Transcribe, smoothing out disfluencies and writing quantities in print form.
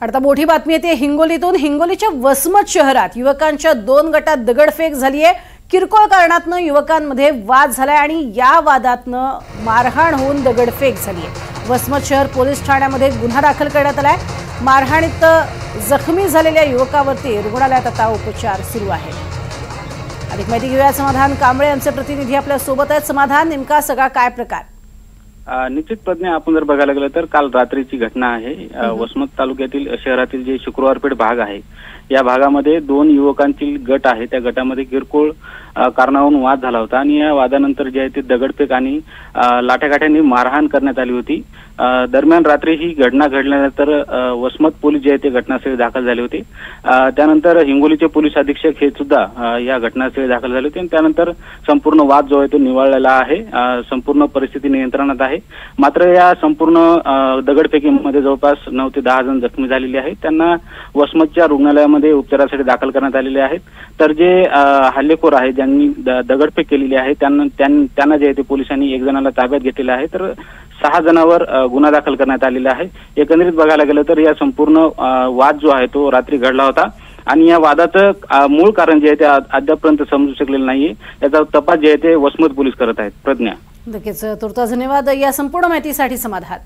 आता मोठी बातमी येते हिंगोलीतून। हिंगोलीच्या वसमत शहरात युवकांच्या 2 गटात दगडफेक झाली आहे। किरकोळ कारणातनं युवकांमध्ये वाद झालाय आणि या वादातनं मारहाण होऊन दगडफेक झाली आहे। वसमत शहर पोलीस ठाण्यामध्ये गुन्हा दाखल करण्यात आलाय। मारहाणीत जखमी झालेल्या युवकावरती रुग्णालयात आता उपचार सुरू आहेत। अधिक माहिती घेऊया समाधान कांबळे यांचे प्रतिनिधी आपल्या सोबत आहेत। समाधान, नेमका सगळा काय प्रकार? निश्चितपणे आपण जर बघायला गेलं तर काल रात्रीची घटना आहे। वसमत तालुक्यातील शहरातील जे शुक्रवारपेठ भाग आहे या भागामध्ये 2 युवकांतील गट आहे। त्या गटामध्ये किरकोळ कारणावरून वाद झाला होता आणि या वादानंतर जे आहे ते दगडफेक आणि लाठ्याकाठ्यांनी मारहाण करण्यात आली होती। दरम्यान रात्री ही घटना घडल्यानंतर वसमत पोलीस जे आहे ते घटनास्थळी दाखल झाले होते। त्यानंतर हिंगोलीचे पोलीस अधीक्षक हे सुद्धा या घटनास्थळी दाखल झाले होते आणि त्यानंतर संपूर्ण वाद जो आहे तो निवळलेला आहे। संपूर्ण परिस्थिती नियंत्रणात आहे। मात्र या संपूर्ण दगडफेकीमध्ये जवळपास 9 ते 10 जण जखमी झालेले आहेत। त्यांना वसमतच्या रुग्णालयामध्ये उपचारासाठी दाखल करण्यात आलेले आहेत। तर जे हल्लेखोर आहेत ज्यांनी दगडफेक केलेली आहे त्यांना जे आहे ते पोलिसांनी 1 जणाला ताब्यात घेतलेलं आहे। तर 6 जणांवर गुन्हा दाखल करण्यात आलेला आहे। एकंदरीत बघायला गेलं तर या संपूर्ण वाद जो आहे तो रात्री घडला होता आणि या वादाचं मूळ कारण जे आहे ते अद्यापपर्यंत समजू शकलेलं नाहीये। याचा तपास जे आहे ते वसमत पोलीस करत आहेत। प्रज्ञा, नक्कीच तुर्तास धन्यवाद या संपूर्ण माहितीसाठी समाधान।